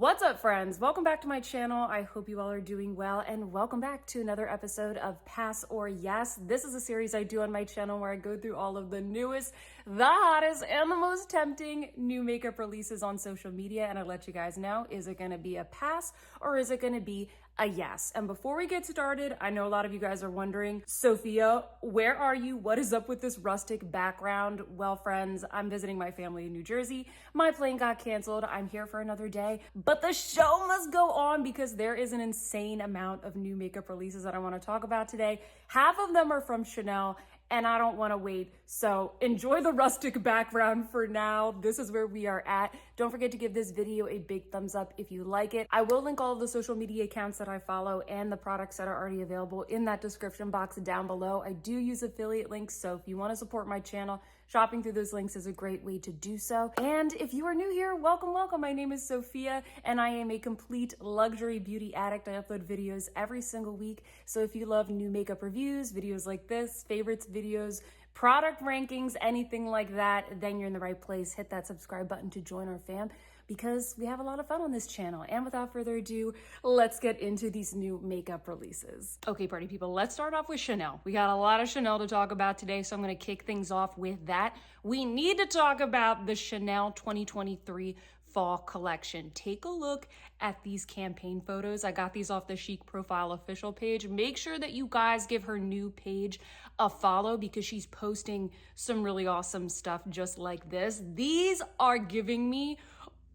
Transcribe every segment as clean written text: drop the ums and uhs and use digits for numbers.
What's up, friends? Welcome back to my channel. I hope you all are doing well, and welcome back to another episode of Pass or Yes. This is a series I do on my channel where I go through all of the newest, the hottest, and the most tempting new makeup releases on social media, and I let you guys know, is it going to be a pass or is it going to be a yes? And before we get started, I know a lot of you guys are wondering, Sophia, where are you? What is up with this rustic background? Well, friends, I'm visiting my family in New Jersey. My plane got canceled. I'm here for another day, but the show must go on because there is an insane amount of new makeup releases that I want to talk about today. Half of them are from Chanel, and I don't want to wait. So enjoy the rustic background for now. This is where we are at. Don't forget to give this video a big thumbs up if you like it. I will link all of the social media accounts that I follow and the products that are already available in that description box down below. I do use affiliate links, so if you want to support my channel, shopping through those links is a great way to do so. And if you are new here, welcome, welcome. My name is Sophia, and I am a complete luxury beauty addict. I upload videos every single week. So if you love new makeup reviews, videos like this, favorites videos, product rankings, anything like that, then you're in the right place. Hit that subscribe button to join our fam because we have a lot of fun on this channel. And without further ado, let's get into these new makeup releases. Okay, party people, let's start off with Chanel. We got a lot of Chanel to talk about today, so I'm gonna kick things off with that. We need to talk about the Chanel 2023 fall collection. Take a look at these campaign photos. I got these off the Chic Profile official page. Make sure that you guys give her new page a follow because she's posting some really awesome stuff just like this. These are giving me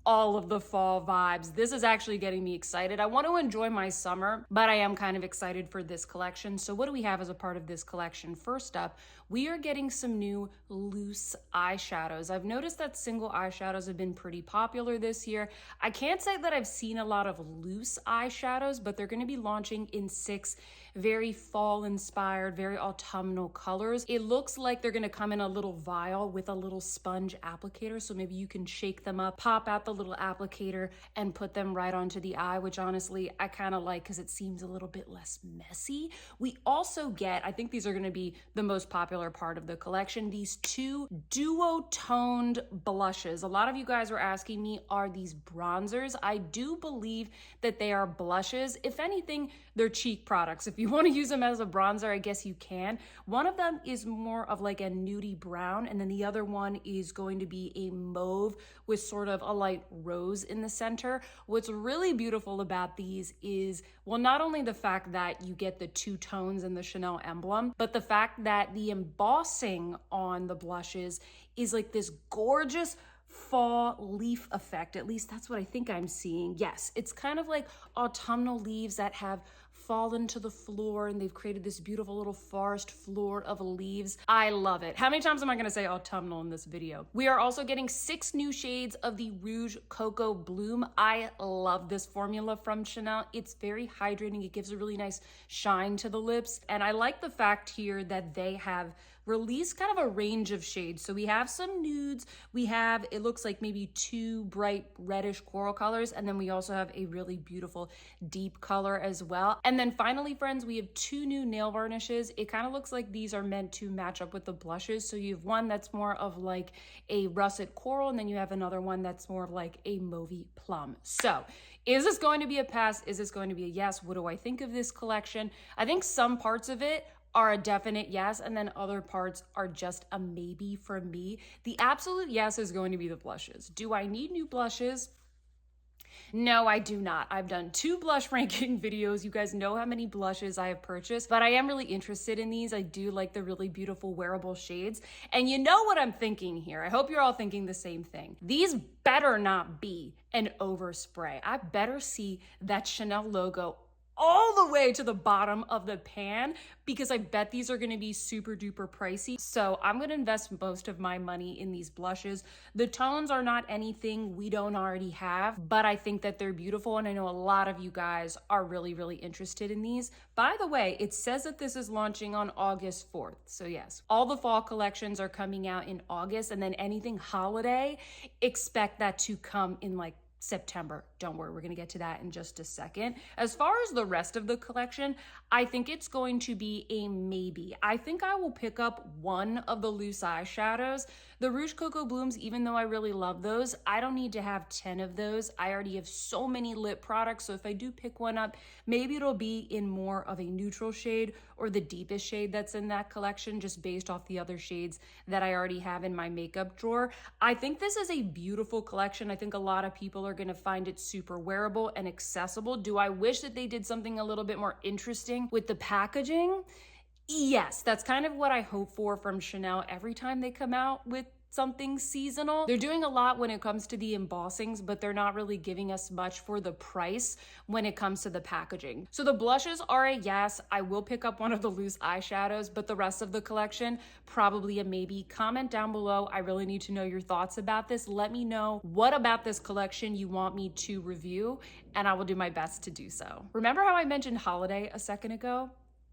all of the fall vibes. This is actually getting me excited. I want to enjoy my summer, but I am kind of excited for this collection. So what do we have as a part of this collection? First up, we are getting some new loose eyeshadows. I've noticed that single eyeshadows have been pretty popular this year. I can't say that I've seen a lot of loose eyeshadows, but they're going to be launching in 6 very fall inspired, very autumnal colors. It looks like they're going to come in a little vial with a little sponge applicator. So maybe you can shake them up, pop out the little applicator and put them right onto the eye, which honestly I kind of like because it seems a little bit less messy. We also get, I think these are going to be the most popular part of the collection, these 2 duo-toned blushes. A lot of you guys were asking me, are these bronzers? I do believe that they are blushes. If anything, they're cheek products. If you want to use them as a bronzer, I guess you can. One of them is more of like a nudie brown, and then the other one is going to be a mauve with sort of a light rose in the center. What's really beautiful about these is, well, not only the fact that you get the 2 tones in the Chanel emblem, but the fact that the embossing on the blushes is like this gorgeous fall leaf effect. At least that's what I think I'm seeing. Yes, it's kind of like autumnal leaves that have fallen to the floor and they've created this beautiful little forest floor of leaves. I love it. How many times am I going to say autumnal in this video? We are also getting 6 new shades of the Rouge Cocoa Bloom. I love this formula from Chanel. It's very hydrating. It gives a really nice shine to the lips. And I like the fact here that they have released kind of a range of shades. So we have some nudes. We have, it looks like maybe 2 bright reddish coral colors. And then we also have a really beautiful deep color as well. And then finally, friends, we have 2 new nail varnishes. It kind of looks like these are meant to match up with the blushes. So you have one that's more of like a russet coral, and then you have another one that's more of like a mauvey plum. So is this going to be a pass? Is this going to be a yes? What do I think of this collection? I think some parts of it are a definite yes, and then other parts are just a maybe for me. The absolute yes is going to be the blushes. Do I need new blushes? No, I do not. I've done 2 blush ranking videos. You guys know how many blushes I have purchased, but I am really interested in these. I do like the really beautiful wearable shades. And you know what I'm thinking here. I hope you're all thinking the same thing. These better not be an overspray. I better see that Chanel logo all the way to the bottom of the pan because I bet these are going to be super duper pricey. So I'm going to invest most of my money in these blushes. The tones are not anything we don't already have, but I think that they're beautiful. And I know a lot of you guys are really, really interested in these. By the way, it says that this is launching on August 4th. So yes, all the fall collections are coming out in August, and then anything holiday, expect that to come in like September, don't worry, we're gonna get to that in just a second. As far as the rest of the collection, I think it's going to be a maybe. I think I will pick up one of the loose eyeshadows. The Rouge Cocoa Blooms, even though I really love those, I don't need to have 10 of those. I already have so many lip products, so if I do pick one up, maybe it'll be in more of a neutral shade or the deepest shade that's in that collection, just based off the other shades that I already have in my makeup drawer. I think this is a beautiful collection. I think a lot of people are gonna find it super wearable and accessible. Do I wish that they did something a little bit more interesting with the packaging? Yes, that's kind of what I hope for from Chanel every time they come out with something seasonal. They're doing a lot when it comes to the embossings, but they're not really giving us much for the price when it comes to the packaging. So the blushes are a yes. I will pick up one of the loose eyeshadows, but the rest of the collection, probably a maybe. Comment down below. I really need to know your thoughts about this. Let me know what about this collection you want me to review, and I will do my best to do so. Remember how I mentioned holiday a second ago?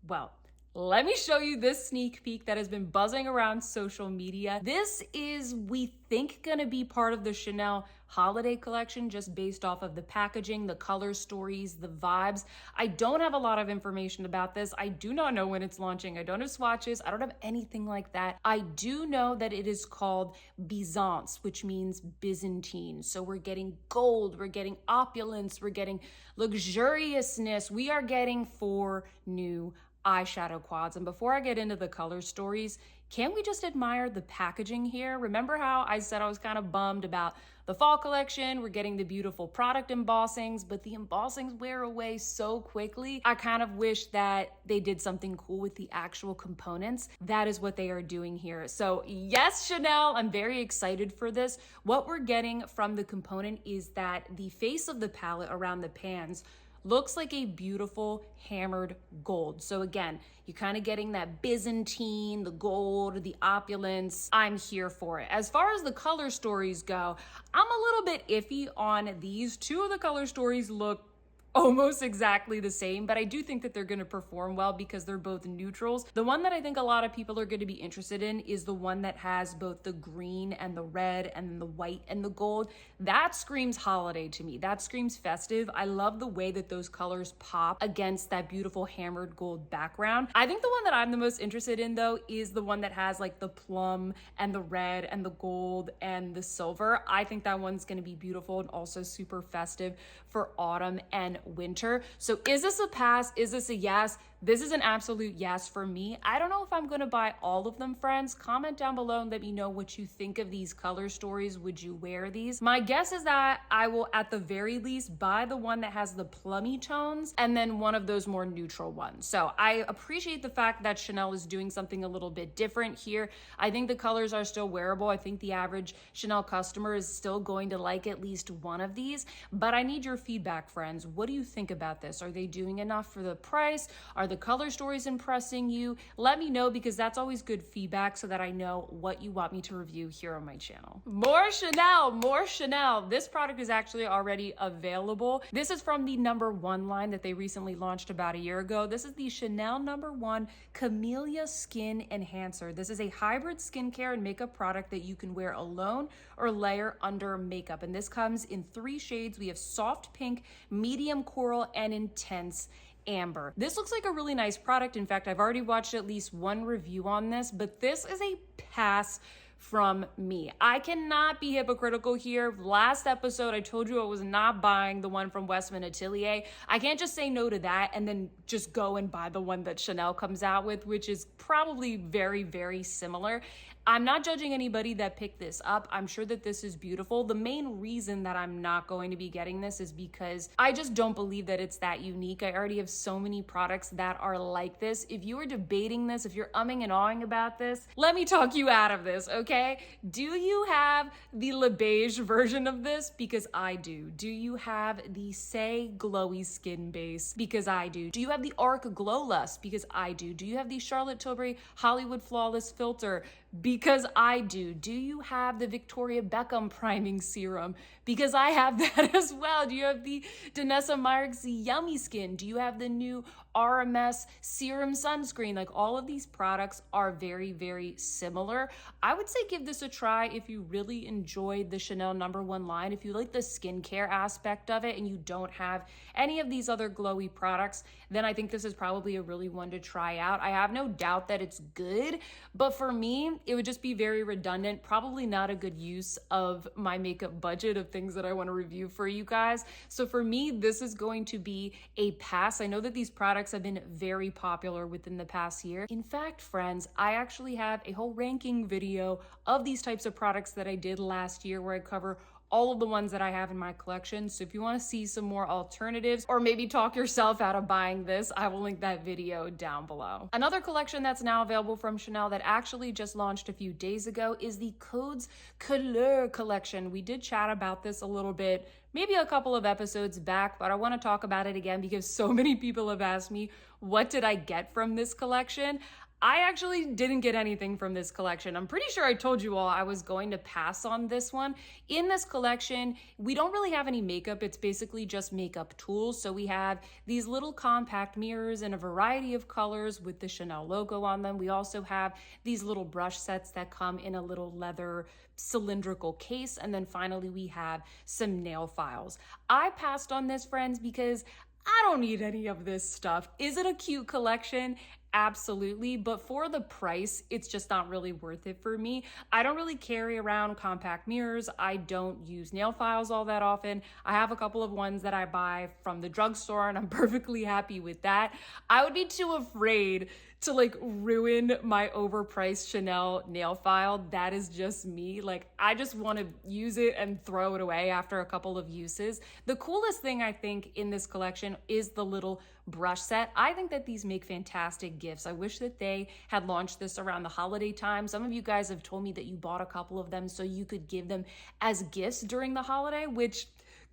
Well, let me show you this sneak peek that has been buzzing around social media. This is, we think, gonna be part of the Chanel holiday collection just based off of the packaging, the color stories, the vibes. I don't have a lot of information about this. I do not know when it's launching. I don't have swatches. I don't have anything like that. I do know that it is called Byzance, which means Byzantine. So we're getting gold, we're getting opulence, we're getting luxuriousness. We are getting 4 new eyeshadow quads. And before I get into the color stories, can we just admire the packaging here? Remember how I said I was kind of bummed about the fall collection? We're getting the beautiful product embossings, but the embossings wear away so quickly. I kind of wish that they did something cool with the actual components. That is what they are doing here. So yes, Chanel, I'm very excited for this. What we're getting from the component is that the face of the palette around the pans looks like a beautiful hammered gold. So again, you're kind of getting that Byzantine, the gold, the opulence. I'm here for it. As far as the color stories go, I'm a little bit iffy on these. 2 of the color stories look almost exactly the same, but I do think that they're going to perform well because they're both neutrals. The one that I think a lot of people are going to be interested in is the one that has both the green and the red and the white and the gold. That screams holiday to me. That screams festive. I love the way that those colors pop against that beautiful hammered gold background. I think the one that I'm the most interested in though is the one that has like the plum and the red and the gold and the silver. I think that one's going to be beautiful and also super festive for autumn and winter. So is this a pass? Is this a yes? This is an absolute yes for me. I don't know if I'm gonna buy all of them, friends. Comment down below and let me know what you think of these color stories. Would you wear these? My guess is that I will at the very least buy the one that has the plummy tones and then one of those more neutral ones. So I appreciate the fact that Chanel is doing something a little bit different here. I think the colors are still wearable. I think the average Chanel customer is still going to like at least one of these, but I need your feedback, friends. What do you think about this? Are they doing enough for the price? Are the color stories impressing you? Let me know because that's always good feedback so that I know what you want me to review here on my channel. More Chanel, more Chanel. This product is actually already available. This is from the #1 line that they recently launched about a year ago. This is the Chanel #1 Camellia Skin Enhancer. This is a hybrid skincare and makeup product that you can wear alone or layer under makeup. And this comes in 3 shades. We have soft pink, medium coral, and intense amber. This looks like a really nice product. In fact, I've already watched at least 1 review on this, but this is a pass from me. I cannot be hypocritical here. Last episode, I told you I was not buying the one from Westman Atelier. I can't just say no to that and then just go and buy the one that Chanel comes out with, which is probably very, very similar. I'm not judging anybody that picked this up. I'm sure that this is beautiful. The main reason that I'm not going to be getting this is because I just don't believe that it's that unique. I already have so many products that are like this. If you are debating this, if you're umming and ahhing about this, let me talk you out of this, okay? Do you have the Le Beige version of this? Because I do. Do you have the Say Glowy Skin Base? Because I do. Do you have the Arc Glow Lust? Because I do. Do you have the Charlotte Tilbury Hollywood Flawless Filter? Because I do. Do you have the Victoria Beckham Priming Serum? Because I have that as well. Do you have the Danessa Myricks Yummy Skin? Do you have the new RMS serum sunscreen. Like all of these products are very, very similar. I would say give this a try if you really enjoyed the Chanel #1 line. If you like the skincare aspect of it and you don't have any of these other glowy products, then I think this is probably a really one to try out. I have no doubt that it's good, but for me, it would just be very redundant, probably not a good use of my makeup budget of things that I want to review for you guys. So for me, this is going to be a pass. I know that these products have been very popular within the past year. In fact, friends, I actually have a whole ranking video of these types of products that I did last year where I cover all of the ones that I have in my collection. So if you want to see some more alternatives or maybe talk yourself out of buying this, I will link that video down below. Another collection that's now available from Chanel that actually just launched a few days ago is the Codes Couleur collection. We did chat about this a little bit, maybe a couple of episodes back, but I want to talk about it again because so many people have asked me, what did I get from this collection? I actually didn't get anything from this collection. I'm pretty sure I told you all I was going to pass on this one. In this collection, we don't really have any makeup. It's basically just makeup tools. So we have these little compact mirrors in a variety of colors with the Chanel logo on them. We also have these little brush sets that come in a little leather cylindrical case. And then finally, we have some nail files. I passed on this, friends, because I don't need any of this stuff. Is it a cute collection? Absolutely, but for the price, it's just not really worth it for me. I don't really carry around compact mirrors. I don't use nail files all that often. I have a couple of ones that I buy from the drugstore and I'm perfectly happy with that. I would be too afraid to like ruin my overpriced Chanel nail file. That is just me. Like I just want to use it and throw it away after a couple of uses. The coolest thing I think in this collection is the little brush set. I think that these make fantastic gifts. I wish that they had launched this around the holiday time. Some of you guys have told me that you bought a couple of them so you could give them as gifts during the holiday, which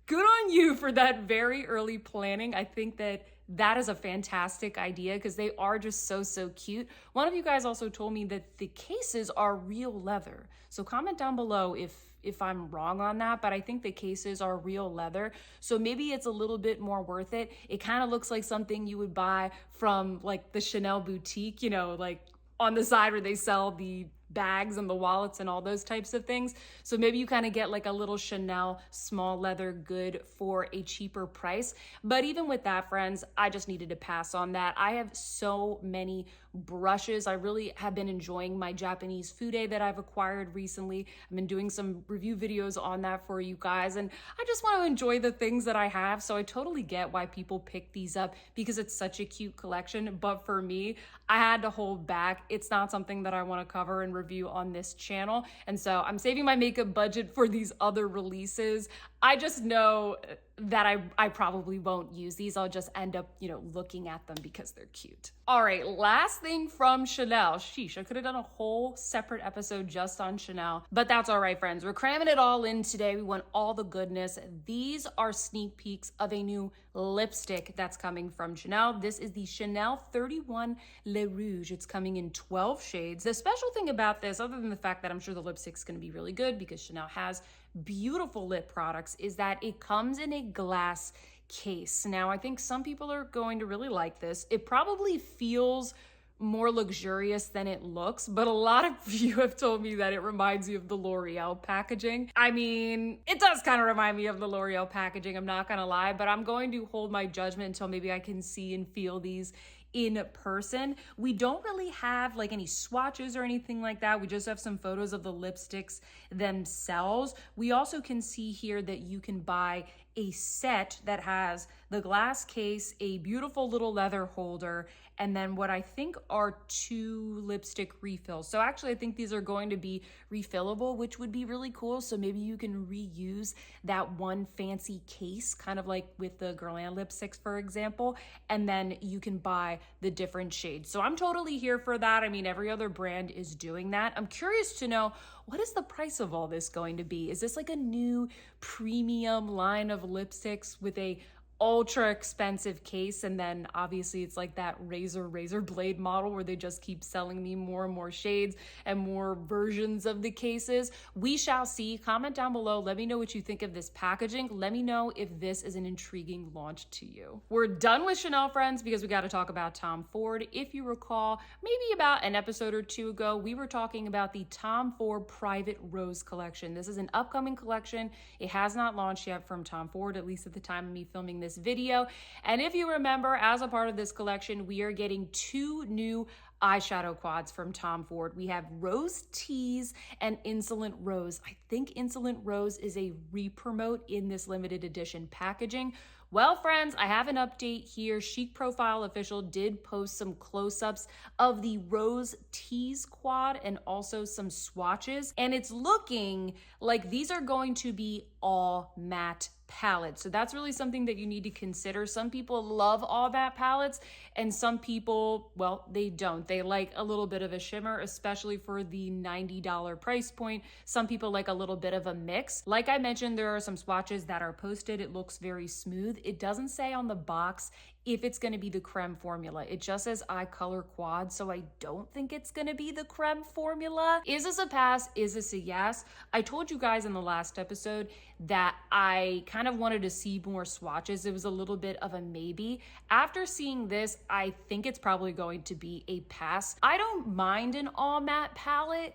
good on you for that very early planning. I think that that is a fantastic idea because they are just so cute. One of you guys also told me that the cases are real leather. So comment down below if I'm wrong on that, but I think the cases are real leather. So maybe it's a little bit more worth it. It kind of looks like something you would buy from like the Chanel boutique, you know, like on the side where they sell the bags and the wallets and all those types of things. So maybe you kind of get like a little Chanel small leather good for a cheaper price. But even with that, friends, I just needed to pass on that. I have so many brushes. I really have been enjoying my Japanese fude that I've acquired recently. I've been doing some review videos on that for you guys, and I just want to enjoy the things that I have. So I totally get why people pick these up because it's such a cute collection. But for me, I had to hold back. It's not something that I want to cover and review on this channel. And so I'm saving my makeup budget for these other releases. I just know that I probably won't use these. I'll just end up, you know, looking at them because they're cute. All right, last thing from Chanel. Sheesh, I could have done a whole separate episode just on Chanel, but that's all right, friends. We're cramming it all in today. We want all the goodness. These are sneak peeks of a new lipstick that's coming from Chanel. This is the Chanel 31 Le Rouge. It's coming in 12 shades. The special thing about this, other than the fact that I'm sure the lipstick's gonna be really good because Chanel has beautiful lip products, is that it comes in a glass case. Now, I think some people are going to really like this. It probably feels more luxurious than it looks, but a lot of you have told me that it reminds you of the L'Oreal packaging. I mean, it does kind of remind me of the L'Oreal packaging, I'm not gonna lie, but I'm going to hold my judgment until maybe I can see and feel these in person. We don't really have like any swatches or anything like that. We just have some photos of the lipsticks themselves. We also can see here that you can buy a set that has the glass case, a beautiful little leather holder, and then what I think are 2 lipstick refills. So actually I think these are going to be refillable, which would be really cool. So maybe you can reuse that one fancy case, kind of like with the Guerlain lipsticks, for example, and then you can buy the different shades. So I'm totally here for that. I mean, every other brand is doing that. I'm curious to know, what is the price of all this going to be? Is this like a new premium line of lipsticks with a ultra expensive case, and then obviously it's like that razor blade model where they just keep selling me more and more shades and more versions of the cases. We shall see. Comment down below, let me know what you think of this packaging. Let me know if this is an intriguing launch to you. We're done with Chanel, friends, because we got to talk about Tom Ford. If you recall, maybe about an episode or two ago, we were talking about the Tom Ford Private Rose collection. This is an upcoming collection. It has not launched yet from Tom Ford, at least at the time of me filming this video. And if you remember, as a part of this collection, we are getting 2 new eyeshadow quads from Tom Ford. We have Rose Tease and Insolent Rose. I think Insolent Rose is a re-promote in this limited edition packaging. Well, friends, I have an update here. Chic Profile Official did post some close-ups of the Rose Tease quad and also some swatches. And it's looking like these are going to be all matte palettes. So that's really something that you need to consider. Some people love all matte palettes and some people, well, they don't. They like a little bit of a shimmer, especially for the $90 price point. Some people like a little bit of a mix. Like I mentioned, there are some swatches that are posted. It looks very smooth. It doesn't say on the box if it's going to be the creme formula. It just says eye color quad, so I don't think it's going to be the creme formula. Is this a pass? Is this a yes? I told you guys in the last episode that I kind of wanted to see more swatches. It was a little bit of a maybe. After seeing this, I think it's probably going to be a pass. I don't mind an all matte palette,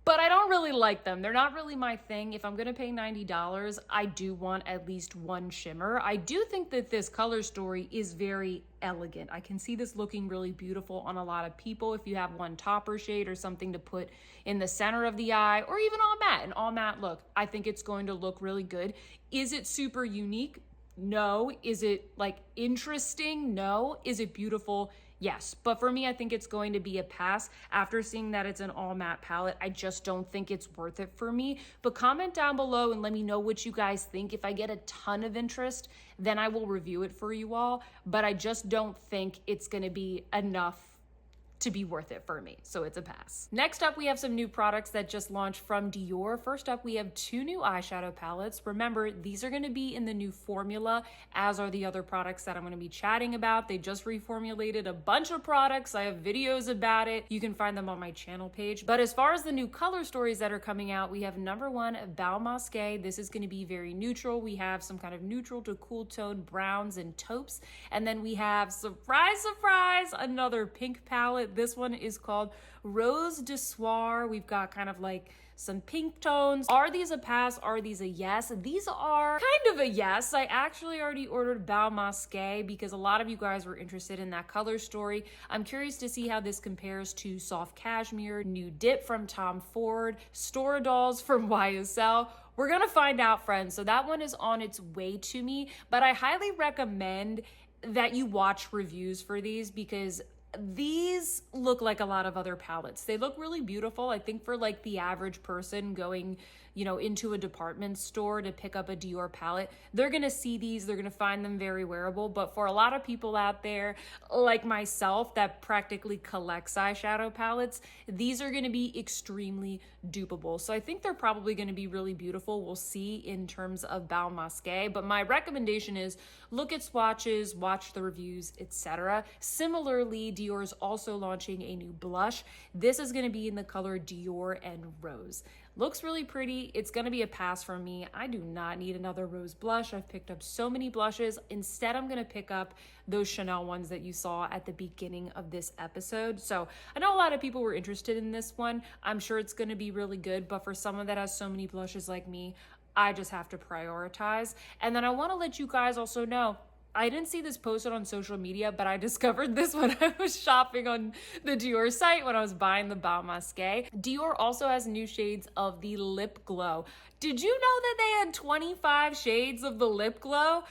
but I don't really like them. They're not really my thing. If I'm gonna pay $90, I do want at least one shimmer. I do think that this color story is very elegant. I can see this looking really beautiful on a lot of people. If you have one topper shade or something to put in the center of the eye, or even all matte, an all matte look, I think it's going to look really good. Is it super unique? No. Is it like interesting? No. Is it beautiful? Yes, but for me, I think it's going to be a pass. After seeing that it's an all matte palette, I just don't think it's worth it for me. But comment down below and let me know what you guys think. If I get a ton of interest, then I will review it for you all. But I just don't think it's gonna be enough to be worth it for me, so it's a pass. Next up, we have some new products that just launched from Dior. First up, we have 2 new eyeshadow palettes. Remember, these are gonna be in the new formula, as are the other products that I'm gonna be chatting about. They just reformulated a bunch of products. I have videos about it. You can find them on my channel page. But as far as the new color stories that are coming out, we have number 1, Masqué. This is gonna be very neutral. We have some kind of neutral to cool tone browns and taupes. And then we have, surprise, surprise, another pink palette. This one is called Rose de Soir. We've got kind of like some pink tones. Are these a pass? Are these a yes? These are kind of a yes. I actually already ordered Masqué because a lot of you guys were interested in that color story. I'm curious to see how this compares to Soft Cashmere, New Dip from Tom Ford, Stora Dolls from YSL. We're gonna find out, friends. So that one is on its way to me, but I highly recommend that you watch reviews for these because these look like a lot of other palettes. They look really beautiful. I think for like the average person going, you know, into a department store to pick up a Dior palette, they're gonna see these, they're gonna find them very wearable. But for a lot of people out there, like myself, that practically collects eyeshadow palettes, these are gonna be extremely dupeable. So I think they're probably gonna be really beautiful. We'll see in terms of Masqué, but my recommendation is look at swatches, watch the reviews, etc. Similarly, Dior is also launching a new blush. This is gonna be in the color Dior and Rose. Looks really pretty. It's gonna be a pass for me. I do not need another rose blush. I've picked up so many blushes. Instead, I'm gonna pick up those Chanel ones that you saw at the beginning of this episode. So I know a lot of people were interested in this one. I'm sure it's gonna be really good, but for someone that has so many blushes like me, I just have to prioritize. And then I wanna let you guys also know, I didn't see this posted on social media, but I discovered this when I was shopping on the Dior site when I was buying the Masqué. Dior also has new shades of the lip glow. Did you know that they had 25 shades of the lip glow?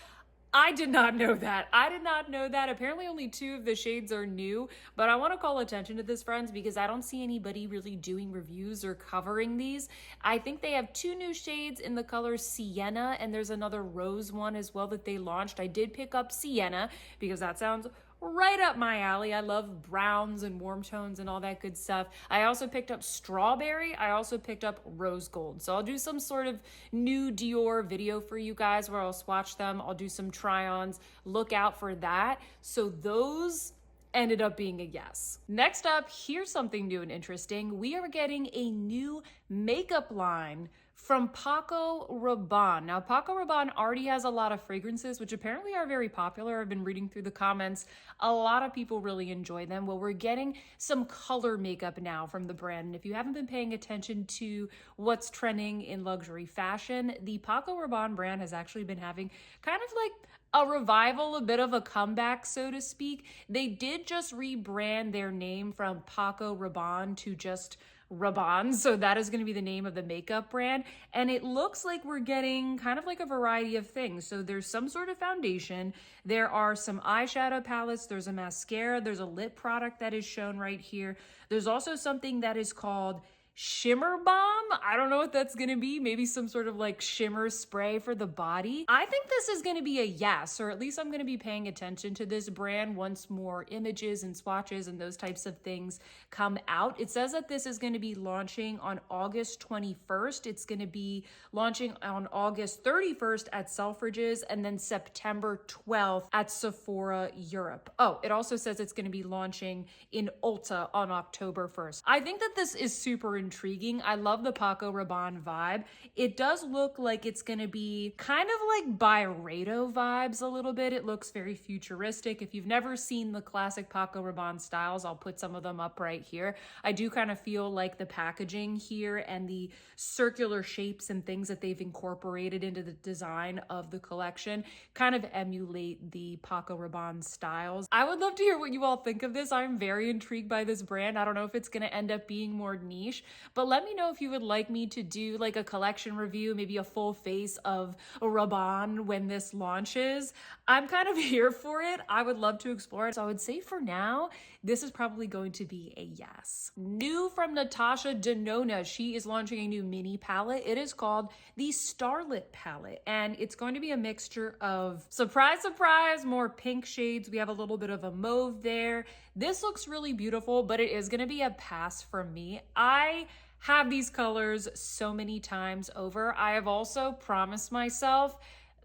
I did not know that. I did not know that. Apparently only 2 of the shades are new, but I want to call attention to this, friends, because I don't see anybody really doing reviews or covering these. I think they have 2 new shades in the color Sienna, and there's another rose one as well that they launched. I did pick up Sienna because that sounds right up my alley. I love browns and warm tones and all that good stuff. I also picked up strawberry. I also picked up rose gold. So I'll do some sort of new Dior video for you guys where I'll swatch them. I'll do some try-ons. Look out for that. So those ended up being a yes. Next up, here's something new and interesting. We are getting a new makeup line from Paco Rabanne. Now, Paco Rabanne already has a lot of fragrances, which apparently are very popular. I've been reading through the comments. A lot of people really enjoy them. Well, we're getting some color makeup now from the brand. And if you haven't been paying attention to what's trending in luxury fashion, the Paco Rabanne brand has actually been having kind of like a revival, a bit of a comeback, so to speak. They did just rebrand their name from Paco Rabanne to just Rabanne, so that is going to be the name of the makeup brand, and it looks like we're getting kind of like a variety of things. So there's some sort of foundation, there are some eyeshadow palettes, there's a mascara, there's a lip product that is shown right here. There's also something that is called Shimmer Balm. I don't know what that's gonna be. Maybe some sort of like shimmer spray for the body. I think this is gonna be a yes, or at least I'm gonna be paying attention to this brand once more images and swatches and those types of things come out. It says that this is gonna be launching on August 21st. It's gonna be launching on August 31st at Selfridges and then September 12th at Sephora Europe. Oh, it also says it's gonna be launching in Ulta on October 1st. I think that this is super intriguing. I love the Paco Rabanne vibe. It does look like it's going to be kind of like Byredo vibes a little bit. It looks very futuristic. If you've never seen the classic Paco Rabanne styles, I'll put some of them up right here. I do kind of feel like the packaging here and the circular shapes and things that they've incorporated into the design of the collection kind of emulate the Paco Rabanne styles. I would love to hear what you all think of this. I'm very intrigued by this brand. I don't know if it's going to end up being more niche, but let me know if you would like me to do like a collection review, maybe a full face of Rabanne when this launches. I'm kind of here for it. I would love to explore it. So I would say for now, this is probably going to be a yes. New from Natasha Denona. She is launching a new mini palette. It is called the Starlette palette, and it's going to be a mixture of, surprise, surprise, more pink shades. We have a little bit of a mauve there. This looks really beautiful, but it is going to be a pass from me. I have these colors so many times over. I have also promised myself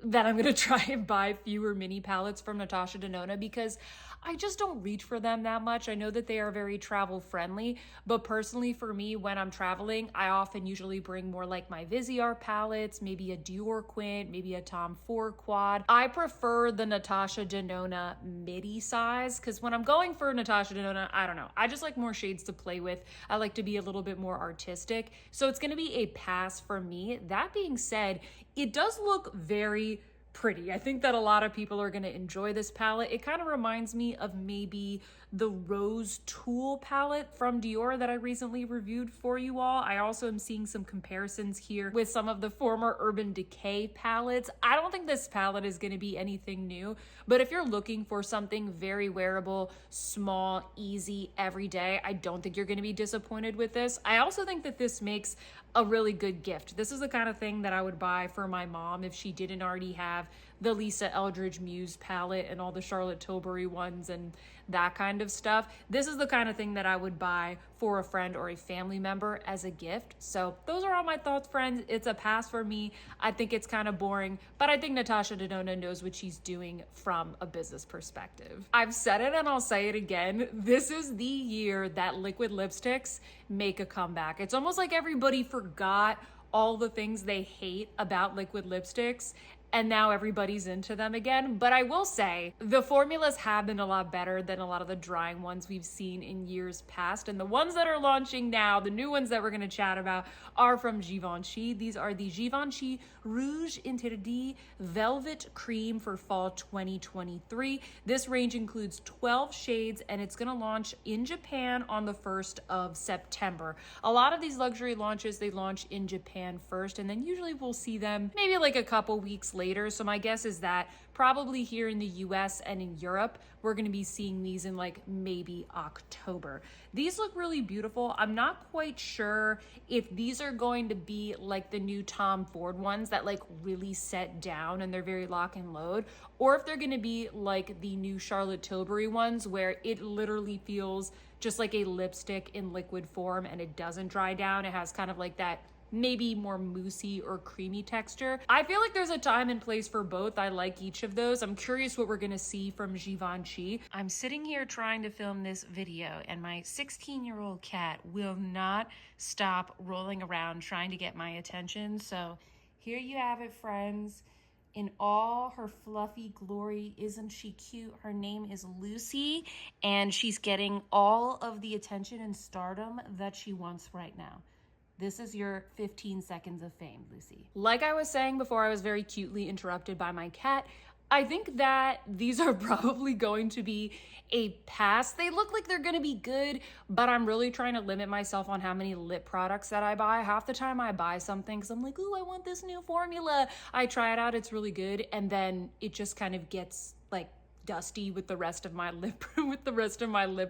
that I'm going to try and buy fewer mini palettes from Natasha Denona because I just don't reach for them that much. I know that they are very travel friendly, but personally for me, when I'm traveling, I often usually bring more like my Viseart palettes, maybe a Dior Quint, maybe a Tom Ford quad. I prefer the Natasha Denona midi size because when I'm going for Natasha Denona, I don't know, I just like more shades to play with. I like to be a little bit more artistic. So it's going to be a pass for me. That being said, it does look very pretty. I think that a lot of people are going to enjoy this palette. It kind of reminds me of maybe the Rose Tool palette from Dior that I recently reviewed for you all. I also am seeing some comparisons here with some of the former Urban Decay palettes. I don't think this palette is going to be anything new, but if you're looking for something very wearable, small, easy, everyday, I don't think you're going to be disappointed with this. I also think that this makes a really good gift. This is the kind of thing that I would buy for my mom if she didn't already have the Lisa Eldridge Muse palette and all the Charlotte Tilbury ones and that kind of stuff. This is the kind of thing that I would buy for a friend or a family member as a gift. So those are all my thoughts, friends. It's a pass for me. I think it's kind of boring, but I think Natasha Denona knows what she's doing from a business perspective. I've said it and I'll say it again. This is the year that liquid lipsticks make a comeback. It's almost like everybody forgot all the things they hate about liquid lipsticks, and now everybody's into them again. But I will say the formulas have been a lot better than a lot of the drying ones we've seen in years past. And the ones that are launching now, the new ones that we're going to chat about, are from Givenchy. These are the Givenchy Rouge Interdit Velvet Cream for fall 2023. This range includes 12 shades and it's going to launch in Japan on the 1st of September. A lot of these luxury launches, they launch in Japan first, and then usually we'll see them maybe like a couple weeks later. So my guess is that probably here in the US and in Europe, we're gonna be seeing these in like maybe October. These look really beautiful. I'm not quite sure if these are going to be like the new Tom Ford ones that like really set down and they're very lock and load, or if they're gonna be like the new Charlotte Tilbury ones where it literally feels just like a lipstick in liquid form and it doesn't dry down. It has kind of like that maybe more moussey or creamy texture. I feel like there's a time and place for both. I like each of those. I'm curious what we're gonna see from Givenchy. I'm sitting here trying to film this video and my 16-year-old cat will not stop rolling around trying to get my attention. So here you have it, friends. In all her fluffy glory, isn't she cute? Her name is Lucy, and she's getting all of the attention and stardom that she wants right now. This is your 15 seconds of fame, Lucy. Like I was saying before, I was very cutely interrupted by my cat. I think that these are probably going to be a pass. They look like they're gonna be good, but I'm really trying to limit myself on how many lip products that I buy. Half the time I buy something because I'm like, ooh, I want this new formula. I try it out, it's really good, and then it just kind of gets like dusty with the rest of my lip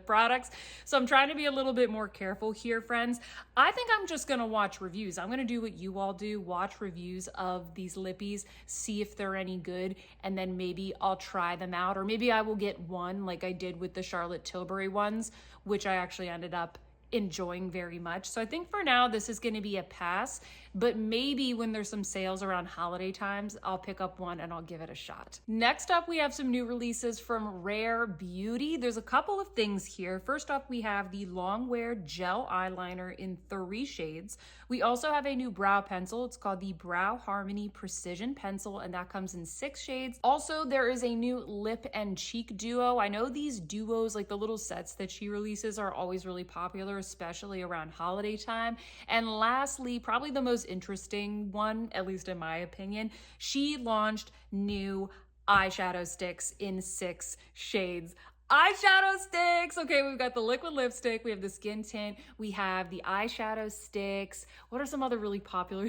products. So I'm trying to be a little bit more careful here, friends. I think I'm just gonna watch reviews. I'm gonna do what you all do, watch reviews of these lippies, see if they're any good, and then maybe I'll try them out, or maybe I will get one like I did with the Charlotte Tilbury ones, which I actually ended up enjoying very much. So I think for now this is going to be a pass, but maybe when there's some sales around holiday times, I'll pick up one and I'll give it a shot. Next up, we have some new releases from Rare Beauty. There's a couple of things here. First up, we have the Longwear Gel Eyeliner in 3 shades. We also have a new brow pencil. It's called the Brow Harmony Precision Pencil, and that comes in 6 shades. Also, there is a new lip and cheek duo. I know these duos, like the little sets that she releases, are always really popular, especially around holiday time. And lastly, probably the most interesting one, at least in my opinion, she launched new eyeshadow sticks in 6 shades. Eyeshadow sticks. Okay, we've got the liquid lipstick, we have the skin tint, we have the eyeshadow sticks. What are some other really popular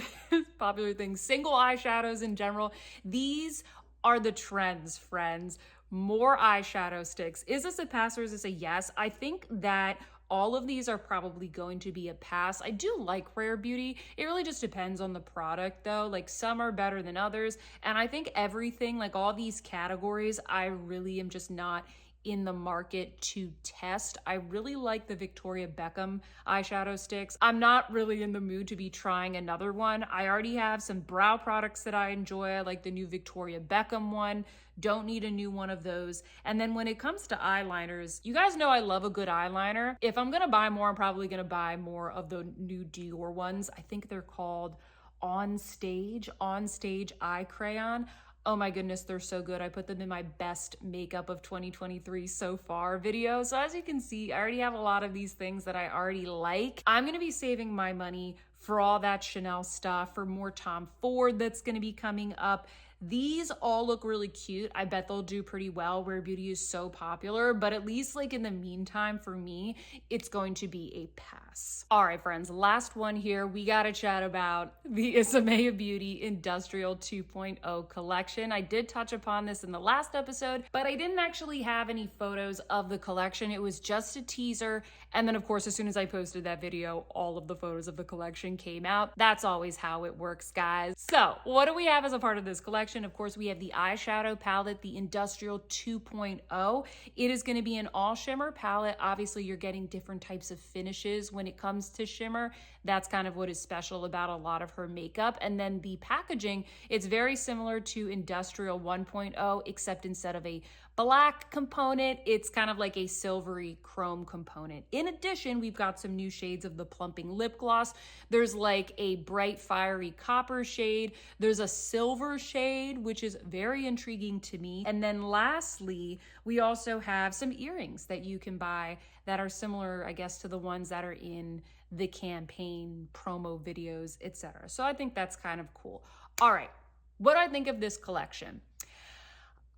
things? Single eyeshadows in general. These are the trends, friends. More eyeshadow sticks. Is this a pass or is this a yes? I think that all of these are probably going to be a pass. I do like Rare Beauty. It really just depends on the product though. Like some are better than others. And I think everything, like all these categories, I really am just not in the market to test. I really like the Victoria Beckham eyeshadow sticks. I'm not really in the mood to be trying another one. I already have some brow products that I enjoy. I like the new Victoria Beckham one. Don't need a new one of those. And then when it comes to eyeliners, you guys know I love a good eyeliner. If I'm gonna buy more, I'm probably gonna buy more of the new Dior ones. I think they're called On Stage Eye Crayon. Oh my goodness, they're so good. I put them in my best makeup of 2023 so far video. So as you can see, I already have a lot of these things that I already like. I'm gonna be saving my money for all that Chanel stuff, for more Tom Ford that's gonna be coming up. These all look really cute. I bet they'll do pretty well. Rare Beauty is so popular, but at least like in the meantime, for me, it's going to be a pass. All right, friends, last one here. We gotta chat about the Isamaya Beauty Industrial 2.0 collection. I did touch upon this in the last episode, but I didn't actually have any photos of the collection. It was just a teaser. And then of course, as soon as I posted that video, all of the photos of the collection came out. That's always how it works, guys. So what do we have as a part of this collection? Of course, we have the eyeshadow palette, the Industrial 2.0. It is going to be an all shimmer palette. Obviously, you're getting different types of finishes when it comes to shimmer. That's kind of what is special about a lot of her makeup. And then the packaging, it's very similar to Industrial 1.0, except instead of a black component, it's kind of like a silvery chrome component. In addition, we've got some new shades of the plumping lip gloss. There's like a bright fiery copper shade. There's a silver shade, which is very intriguing to me. And then lastly, we also have some earrings that you can buy that are similar, I guess, to the ones that are in the campaign promo videos, etc. So I think that's kind of cool. All right, what do I think of this collection?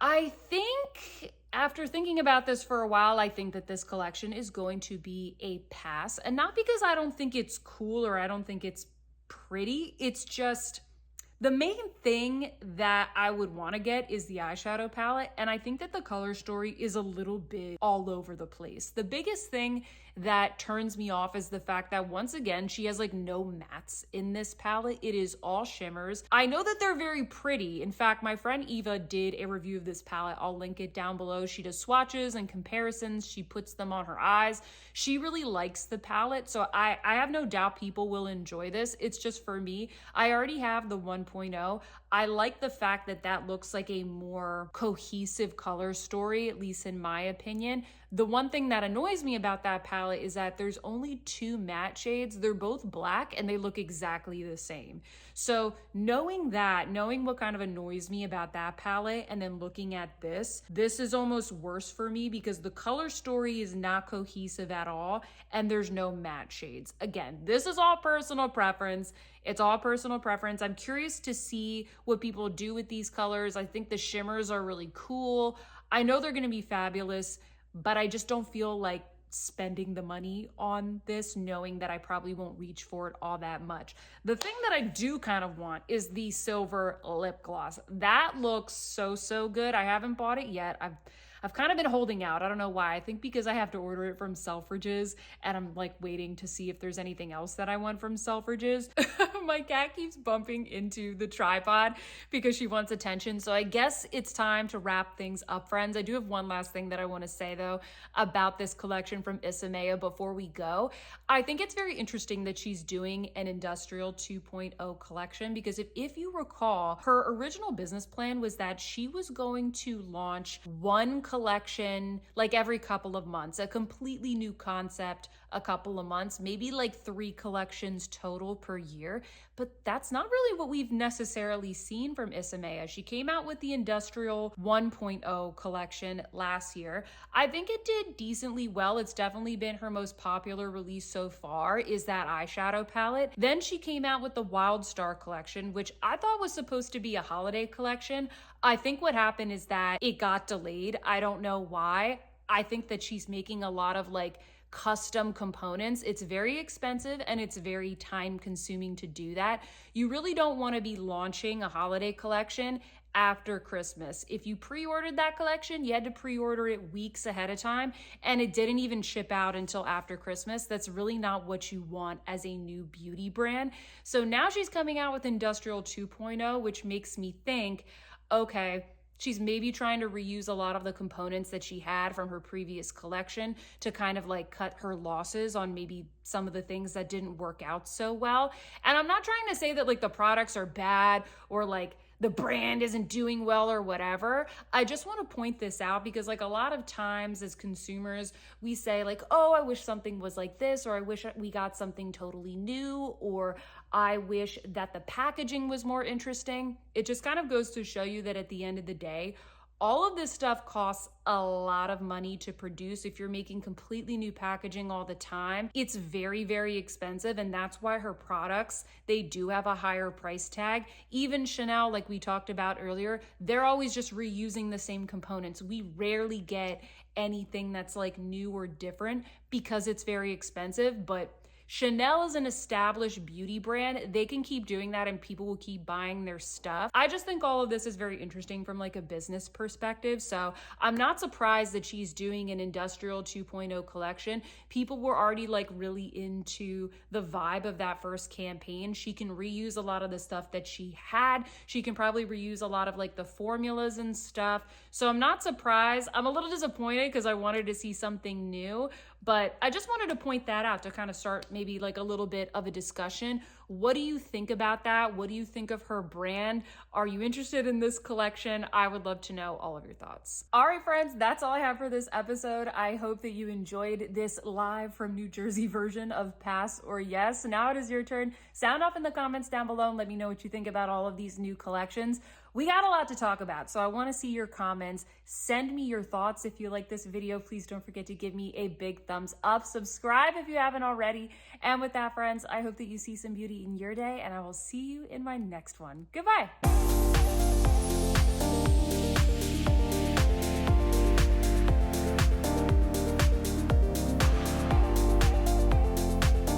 I think after thinking about this for a while, I think that this collection is going to be a pass. And not because I don't think it's cool or I don't think it's pretty. It's just The main thing that I would want to get is the eyeshadow palette, and I think that the color story is a little bit all over the place. The biggest thing that turns me off is the fact that once again, she has like no mattes in this palette. It is all shimmers. I know that they're very pretty. In fact, my friend Eva did a review of this palette. I'll link it down below. She does swatches and comparisons. She puts them on her eyes. She really likes the palette, so I have no doubt people will enjoy this. It's just for me, I already have the 1.0. I like the fact that that looks like a more cohesive color story, at least in my opinion. The one thing that annoys me about that palette is that there's only 2 matte shades. They're both black and they look exactly the same. So knowing what kind of annoys me about that palette and then looking at this is almost worse for me because the color story is not cohesive at all and there's no matte shades. Again, this is all personal preference. It's all personal preference. I'm curious to see what people do with these colors. I think the shimmers are really cool. I know they're going to be fabulous, but I just don't feel like spending the money on this knowing that I probably won't reach for it all that much. The thing that I do kind of want is the silver lip gloss. That looks so good. I haven't bought it yet. I've kind of been holding out. I don't know why. I think because I have to order it from Selfridges and I'm like waiting to see if there's anything else that I want from Selfridges. My cat keeps bumping into the tripod because she wants attention. So I guess it's time to wrap things up, friends. I do have one last thing that I want to say though about this collection from Isamaya before we go. I think it's very interesting that she's doing an industrial 2.0 collection because if you recall, her original business plan was that she was going to launch one collection like every couple of months, a completely new concept a couple of months, maybe like 3 collections total per year. But that's not really what we've necessarily seen from Isamaya. She came out with the Industrial 1.0 collection last year. I think it did decently well. It's definitely been her most popular release so far is that eyeshadow palette. Then she came out with the Wild Star collection, which I thought was supposed to be a holiday collection. I think what happened is that it got delayed. I don't know why. I think that she's making a lot of like custom components. It's very expensive and it's very time consuming to do that. You really don't want to be launching a holiday collection after Christmas. If you pre-ordered that collection, you had to pre-order it weeks ahead of time and it didn't even ship out until after Christmas. That's really not what you want as a new beauty brand. So now she's coming out with Industrial 2.0, which makes me think, okay, she's maybe trying to reuse a lot of the components that she had from her previous collection to kind of like cut her losses on maybe some of the things that didn't work out so well. And I'm not trying to say that like the products are bad or like the brand isn't doing well or whatever. I just want to point this out because like a lot of times as consumers, we say like, oh, I wish something was like this, or I wish we got something totally new, or I wish that the packaging was more interesting. It just kind of goes to show you that at the end of the day, all of this stuff costs a lot of money to produce. If you're making completely new packaging all the time, it's very expensive. And that's why her products, they do have a higher price tag. Even Chanel, like we talked about earlier, they're always just reusing the same components. We rarely get anything that's like new or different because it's very expensive. But Chanel is an established beauty brand. They can keep doing that and people will keep buying their stuff. I just think all of this is very interesting from like a business perspective. So I'm not surprised that she's doing an Industrial 2.0 collection. People were already like really into the vibe of that first campaign. She can reuse a lot of the stuff that she had. She can probably reuse a lot of like the formulas and stuff. So I'm not surprised. I'm a little disappointed because I wanted to see something new, but I just wanted to point that out to kind of start maybe like a little bit of a discussion. What do you think about that? What do you think of her brand? Are you interested in this collection? I would love to know all of your thoughts. All right, friends, that's all I have for this episode. I hope that you enjoyed this live from New Jersey version of Pass or Yes. Now it is your turn. Sound off in the comments down below and let me know what you think about all of these new collections. We got a lot to talk about, so I want to see your comments. Send me your thoughts. If you like this video, please don't forget to give me a big thumbs up. Subscribe if you haven't already. And with that, friends, I hope that you see some beauty in your day, and I will see you in my next one. Goodbye.